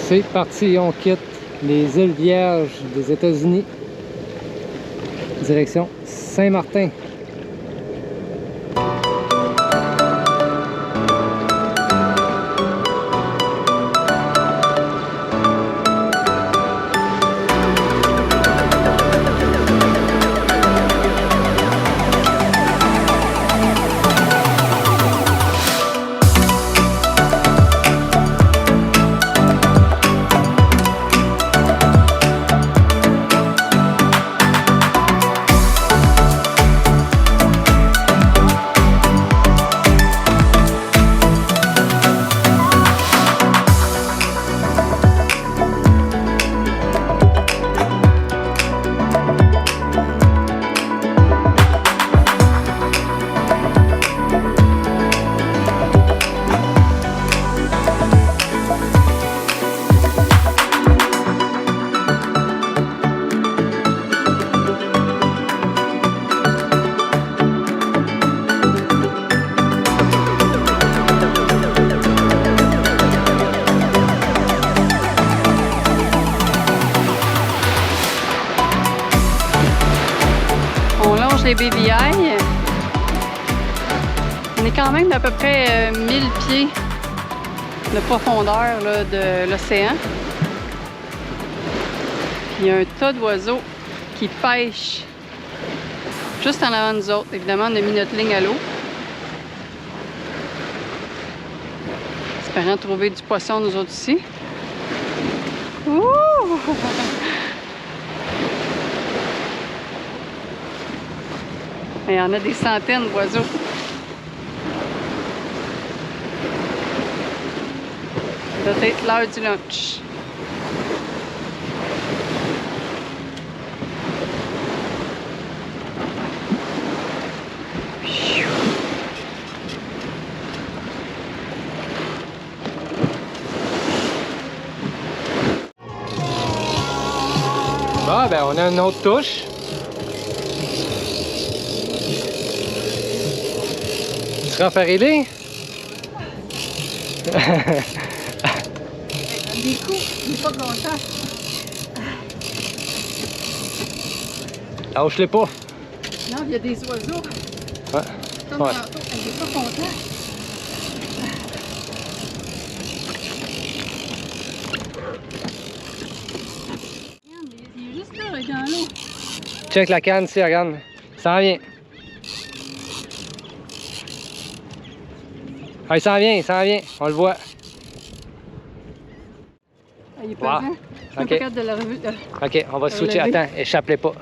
C'est parti, on quitte les îles Vierges des États-Unis. Direction Saint-Martin. Les BVI. On est quand même d'à peu près 1000 pieds de profondeur là, de l'océan. Il y a un tas d'oiseaux qui pêchent juste en avant de nous autres. Évidemment, on a mis notre ligne à l'eau. Espérant trouver du poisson nous autres ici. Ouh! Il y en a des centaines d'oiseaux. Ça doit être l'heure du lunch. Ah, ben on a une autre touche. Tu seras faire aider? Des coups, il n'est pas content. Lâche-les pas. Non, il y a des oiseaux. Ouais. Comme Ouais. tantôt, il n'est pas content. Il est juste là, dans l'eau. Check la canne ici, regarde. Ça en vient. Ah, il s'en vient, il s'en vient. On le voit. Ah, il est pesant. Wow. Je suis Ok. pas capable de la revue. Ok, on va switcher. lever. Attends, échappe-les pas.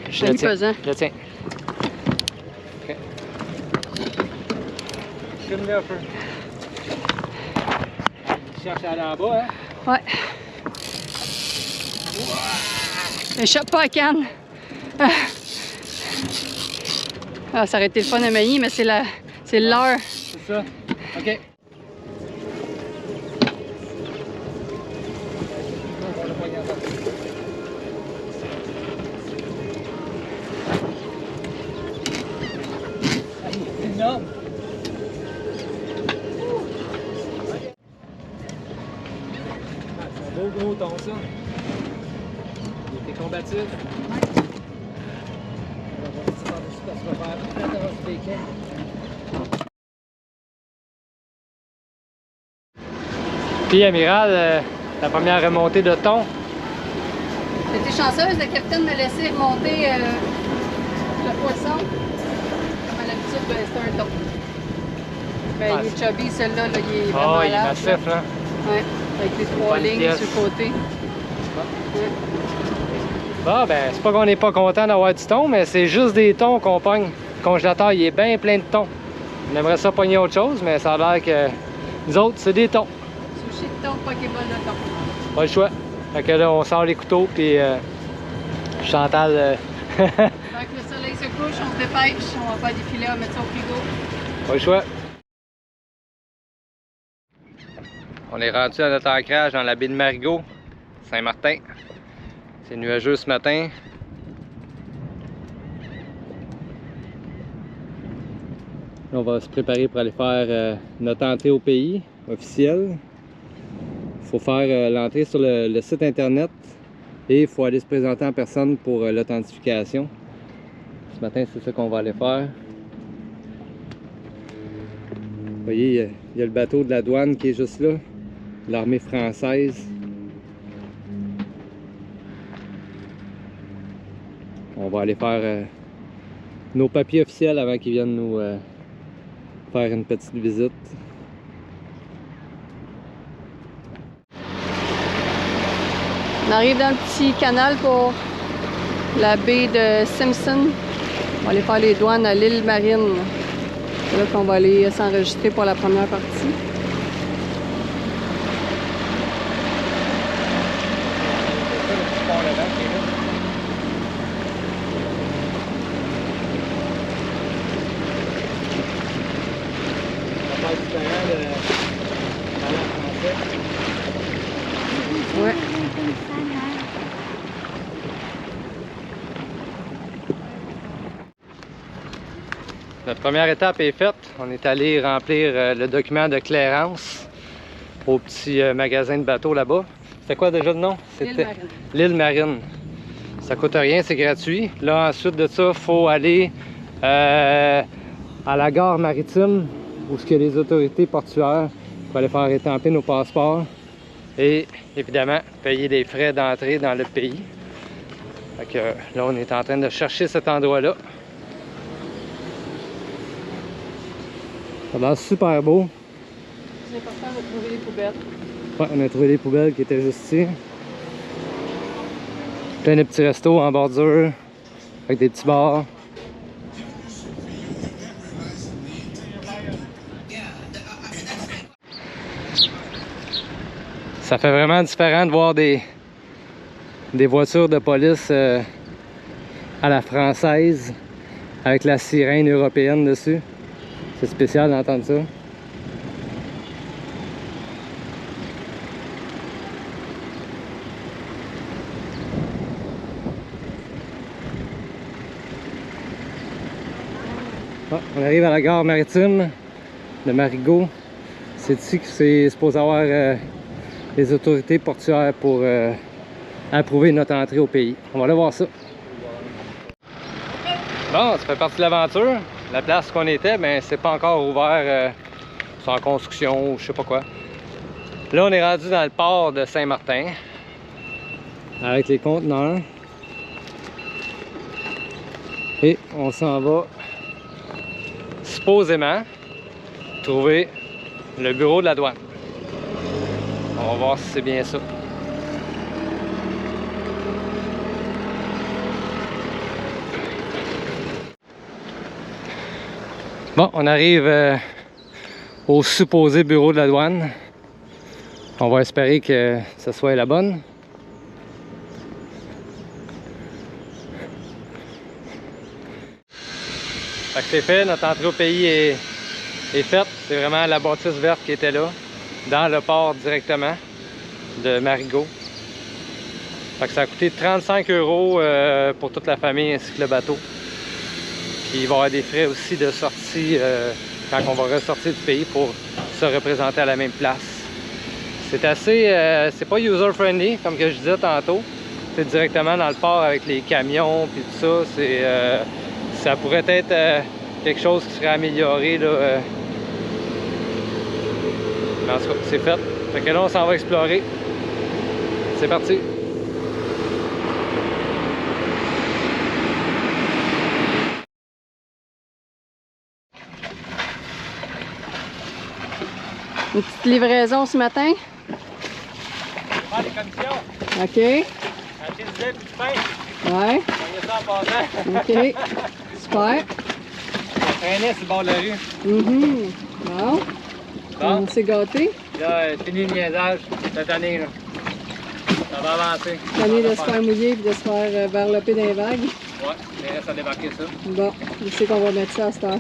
Je Il le est tiens. pesant. Je le tiens. Ok. Filme-le un peu. Tu cherches à aller en bas, hein? Ouais. Échappe pas à canne. Ah, ça aurait été le fun à manier, mais c'est l'heure. C'est ça. Ok. Gros ton ça. Il était combatif. Puis Amiral, la première remontée de thon. J'étais chanceuse, le capitaine me laissait remonter le poisson. Comme à l'habitude, ben, c'est un thon. Ben, il est chubby, celui-là, là, il est vraiment il est large. massif, là. Ouais, avec les 3 lignes sur le côté. Ouais. Bon, ben, c'est pas qu'on n'est pas content d'avoir du thon, mais c'est juste des thons qu'on pogne. Le congélateur, il est bien plein de thon. On aimerait ça pogner autre chose, mais ça a l'air que nous autres, c'est des thons. Sushi de thon, Pokéball de thon. Pas le choix. Fait que là, on sort les couteaux, puis Chantal... Tant que le soleil se couche, on se dépêche, on va faire des filets, on va mettre ça au frigo. Pas le choix. On est rendu à notre ancrage dans la baie de Marigot, Saint-Martin. C'est nuageux ce matin. On va se préparer pour aller faire notre entrée au pays officielle. Il faut faire l'entrée sur le site internet et il faut aller se présenter en personne pour l'authentification. Ce matin, c'est ça qu'on va aller faire. Vous voyez, il y a le bateau de la douane qui est juste là, l'armée française. On va aller faire nos papiers officiels avant qu'ils viennent nous faire une petite visite. On arrive dans le petit canal pour la baie de Simpson. On va aller faire les douanes à l'île Marine. C'est là qu'on va aller s'enregistrer pour la première partie. Ouais. Notre première étape est faite. On est allé remplir le document de clairance au petit magasin de bateaux là-bas. C'était quoi déjà le nom? C'était l'île Marine. Ça coûte rien, c'est gratuit. Là, ensuite de ça, il faut aller à la gare maritime où il y a les autorités portuaires pour aller faire étamper nos passeports et évidemment payer des frais d'entrée dans le pays. Fait que, là, on est en train de chercher cet endroit-là. Ça a l'air super beau. C'est important de trouver les poubelles. Ouais, on a trouvé les poubelles qui étaient juste ici. Plein de petits restos en bordure, avec des petits bars. Ça fait vraiment différent de voir des voitures de police à la française, avec la sirène européenne dessus. C'est spécial d'entendre ça. Ah, on arrive à la gare maritime de Marigot. C'est ici que c'est supposé avoir les autorités portuaires pour approuver notre entrée au pays. On va aller voir ça. Bon, ça fait partie de l'aventure. La place qu'on était, ben c'est pas encore ouvert. C'est en construction ou je sais pas quoi. Là, on est rendu dans le port de Saint-Martin avec les conteneurs. Et on s'en va supposément trouver le bureau de la douane. On va voir si c'est bien ça. Bon, on arrive au supposé bureau de la douane. On va espérer que ce soit la bonne. Fait que c'est fait, notre entrée au pays est faite. C'est vraiment la bâtisse verte qui était là, dans le port directement de Marigot. Fait que ça a coûté 35 € pour toute la famille ainsi que le bateau. Puis il va y avoir des frais aussi de sortie quand on va ressortir du pays pour se représenter à la même place. C'est assez... c'est pas user-friendly, comme que je disais tantôt. C'est directement dans le port avec les camions puis tout ça. C'est... ça pourrait être quelque chose qui serait amélioré, là. Mais en tout cas, c'est fait. Fait que là, on s'en va explorer. C'est parti! Une petite livraison ce matin. Faire des commissions. OK. Acheter du lait et du pain. Ouais. On y ça en passant. OK. Super. On traînait sur le bord de la rue. Bon. Bon. On s'est gâtés. Là, fini le niaisage cette année. Là. Ça va avancer. Tanné de se faire mouiller et de se faire varloper dans les vagues. Ouais, il reste à débarquer ça. Bon, je sais qu'on va mettre ça à cette heure.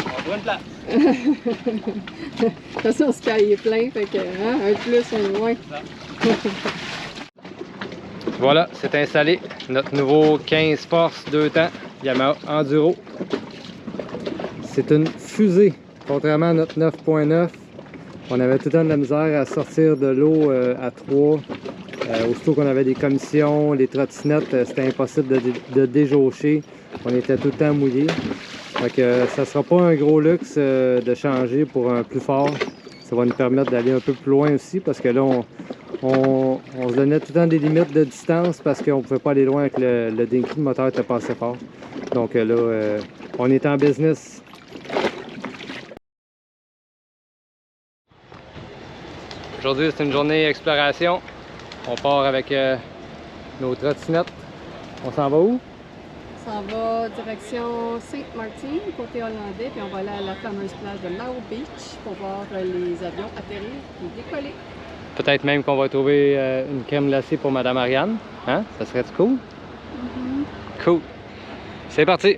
On trouve une place. De toute façon, ce cahier est plein, fait que hein, un de plus, un de moins. Voilà, c'est installé. Notre nouveau 15 forces 2 temps Yamaha Enduro. C'est une fusée. Contrairement à notre 9.9, on avait tout le temps de la misère à sortir de l'eau à 3. Aussitôt qu'on avait des commissions, les trottinettes, c'était impossible de déjaucher. On était tout le temps mouillé. Fait que ça sera pas un gros luxe de changer pour un plus fort. Ça va nous permettre d'aller un peu plus loin aussi parce que là, on se donnait tout le temps des limites de distance parce qu'on pouvait pas aller loin avec le dinky, le moteur était pas assez fort. Donc là, on est en business. Aujourd'hui, c'est une journée exploration. On part avec nos trottinettes. On s'en va où? On s'en va direction Saint-Martin, côté hollandais, puis on va aller à la fameuse plage de Mao Beach pour voir les avions atterrir et décoller. Peut-être même qu'on va trouver une crème glacée pour Madame Ariane. Hein? Ça serait cool? Cool. C'est parti!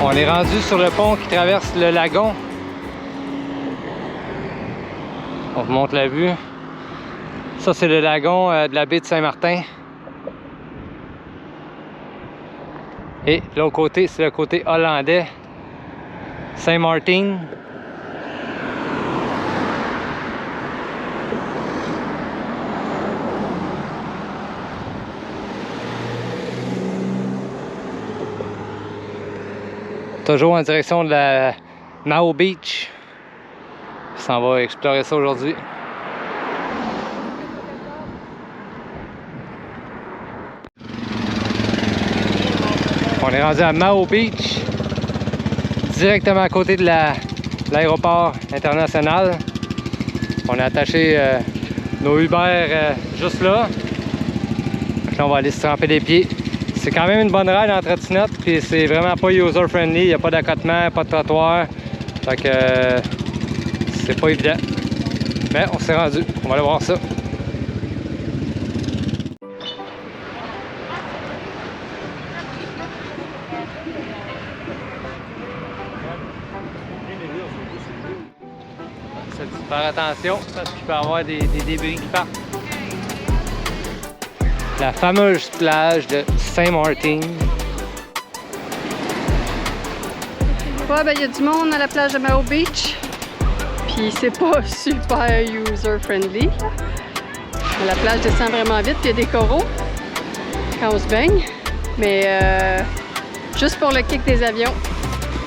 On est rendu sur le pont qui traverse le lagon. On vous montre la vue. Ça, c'est le lagon de la baie de Saint-Martin. Et de l'autre côté, c'est le côté hollandais, Saint-Martin. Toujours en direction de la Mao Beach. On s'en va explorer ça aujourd'hui. On est rendu à Mao Beach, directement à côté de l'aéroport international. On a attaché nos Uber juste là. Donc là, on va aller se tremper les pieds. C'est quand même une bonne ride en trottinette, puis c'est vraiment pas user-friendly. Il n'y a pas d'accotement, pas de trottoir. Fait que c'est pas évident. Mais on s'est rendu. On va aller voir ça. Faire attention parce qu'il peut y avoir des débris qui partent. La fameuse plage de Saint-Martin. Ouais, ben il y a du monde à la plage de Mao Beach. Puis c'est pas super user-friendly. La plage descend vraiment vite, puis il y a des coraux quand on se baigne. Mais juste pour le kick des avions,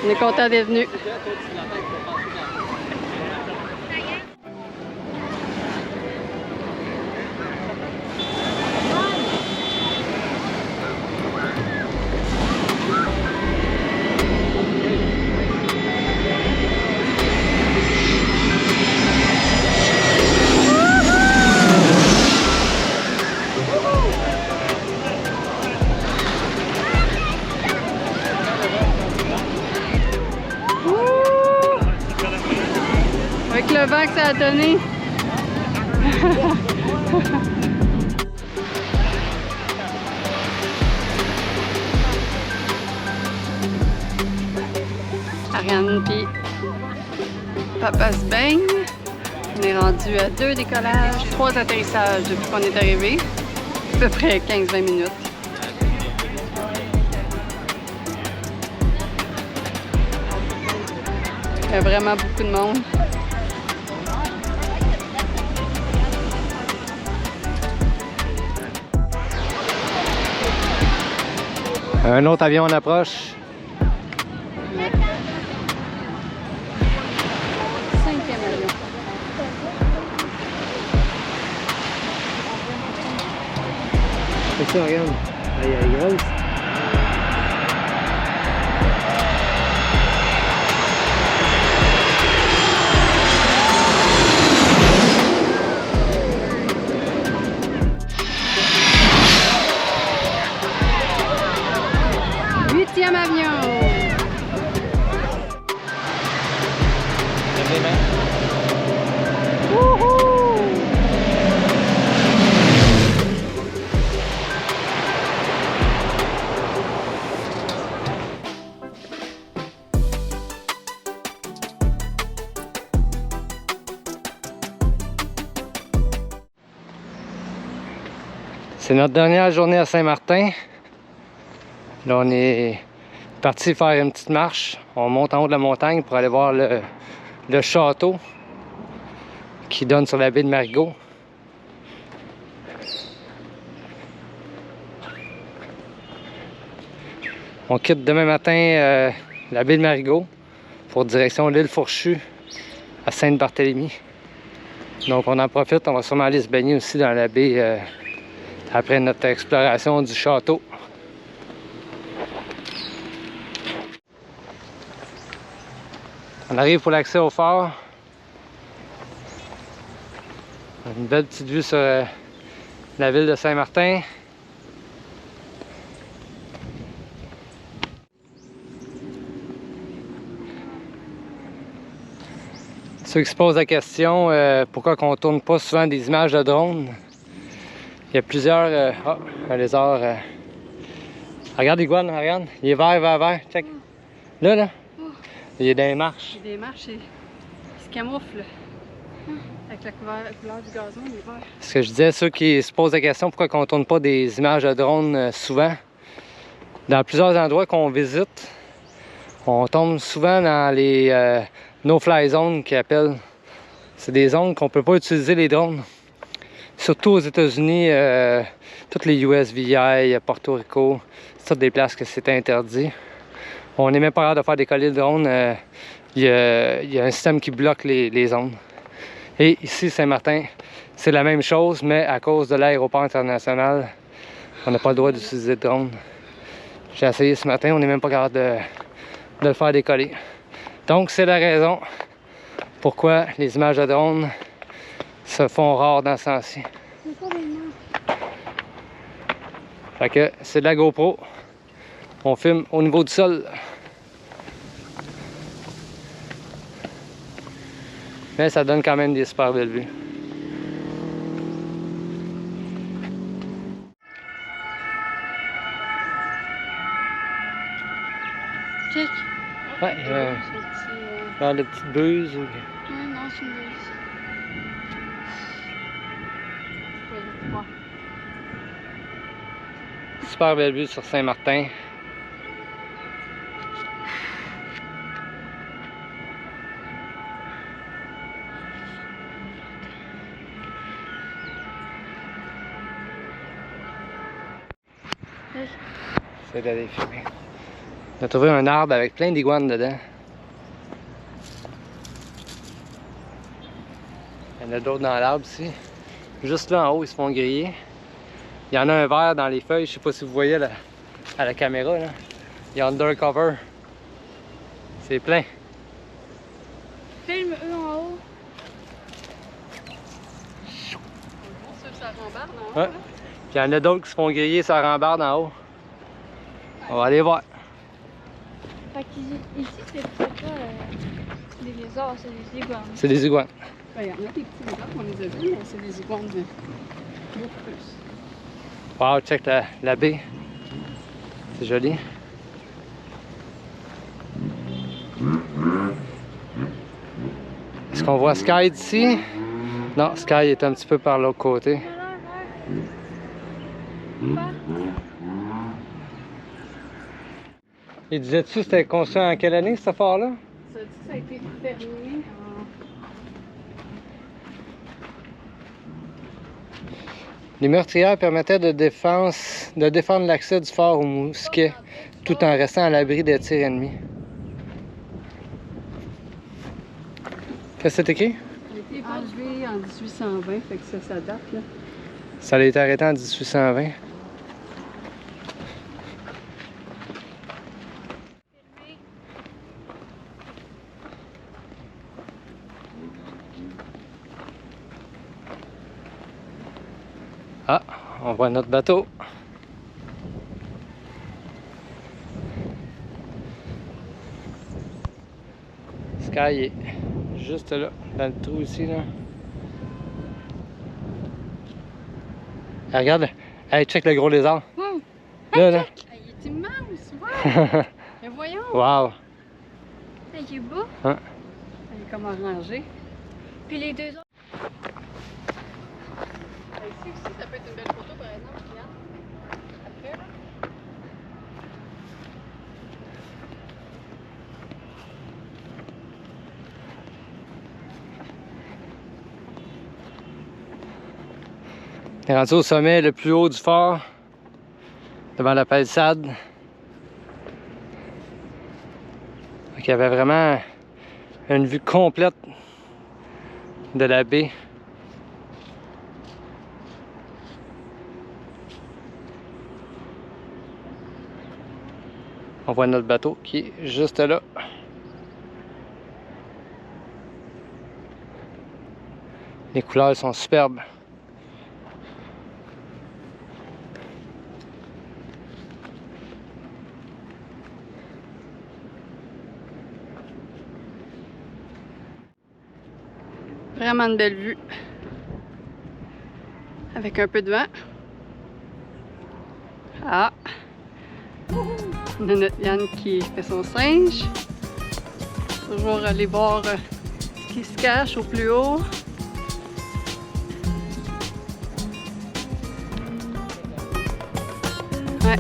on est content d'être venus. Avec le vent que ça a donné. Ariane puis papa se baigne. On est rendu à 2 décollages, 3 atterrissages depuis qu'on est arrivé. À peu près 15-20 minutes. Il y a vraiment beaucoup de monde. Un autre avion en approche. C'est ça, regarde. Elle est grosse. Huitième avion. C'est notre dernière journée à Saint-Martin. Là, on est parti faire une petite marche. On monte en haut de la montagne pour aller voir le château qui donne sur la baie de Marigot. On quitte demain matin la baie de Marigot pour direction l'île Fourchue à Sainte-Barthélemy. Donc on en profite, on va sûrement aller se baigner aussi dans la baie après notre exploration du château. On arrive pour l'accès au phare. Une belle petite vue sur la ville de Saint-Martin. Ceux qui se posent la question, pourquoi on ne tourne pas souvent des images de drone? Il y a plusieurs... oh, un lézard. Regarde l'iguane, regarde. Il est vert, check. Là. Il est dans les marches. Il y a des marches, il se camoufle. Avec la couleur du gazon, il est vert. Ce que je disais, ceux qui se posent la question, pourquoi on ne tourne pas des images de drone souvent? Dans plusieurs endroits qu'on visite, on tombe souvent dans les no-fly zones qu'ils appellent. C'est des zones qu'on ne peut pas utiliser les drones. Surtout aux États-Unis, toutes les USVI, Porto Rico, c'est toutes des places que c'est interdit. On n'est même pas capable de faire décoller le drone. Il y a un système qui bloque les zones. Et ici, Saint-Martin, c'est la même chose, mais à cause de l'aéroport international, on n'a pas le droit d'utiliser le drone. J'ai essayé ce matin, on n'est même pas capable de le faire décoller. Donc, c'est la raison pourquoi les images de drone se font rares dans ce sens-ci. Fait que c'est de la GoPro. On filme au niveau du sol. Mais ça donne quand même des super belles vues. Check. Ouais, genre de petite buse. Ou... Non, c'est une buse. Super belle vue sur Saint-Martin. C'est d'aller filmer. On a trouvé un arbre avec plein d'iguanes dedans. Il y en a d'autres dans l'arbre ici. Juste là en haut, ils se font griller. Il y en a un vert dans les feuilles, je sais pas si vous voyez à la caméra. Là. Il y a undercover. C'est plein. Filme eux en haut. Ça rambarde en haut. Ouais. Puis il y en a d'autres qui se font griller sur la rambarde en haut. On va aller voir. Fait qu'ici, c'est peut-être pas des lézards, c'est des iguanes. C'est des iguanes. Il y en a des petits lézards qu'on les a vus, mais c'est des iguanes beaucoup plus. Wow, check la baie. C'est joli. Est-ce qu'on voit Sky d'ici? Non, Sky est un petit peu par l'autre côté. Il disait-tu que c'était construit en quelle année, ce phare-là? Ça dit que ça a été fermé en... Les meurtrières permettaient de défendre l'accès du phare au mousquet, tout en restant à l'abri des tirs ennemis. Qu'est-ce que c'est écrit? Ça a été enlevé en 1820, fait que ça date, là. Ça a été arrêté en 1820. Ah, on voit notre bateau. Sky est juste là, dans le trou ici, là. Ah, regarde, hey, check le gros lézard. Wow! Là, là. Il est immense! Wow! Mais voyons! Wow! Il est beau. Hein? Il est comme arrangé. Puis les deux autres. Ici aussi, ça peut être une belle photo, par exemple, regarde. Après, là. On est rendu au sommet le plus haut du phare, devant la palissade. Donc, il y avait vraiment une vue complète de la baie. On voit notre bateau qui est juste là. Les couleurs sont superbes. Vraiment une belle vue. Avec un peu de vent. Ah! On a notre Yann qui fait son singe. Toujours aller voir ce qui se cache au plus haut. Ouais.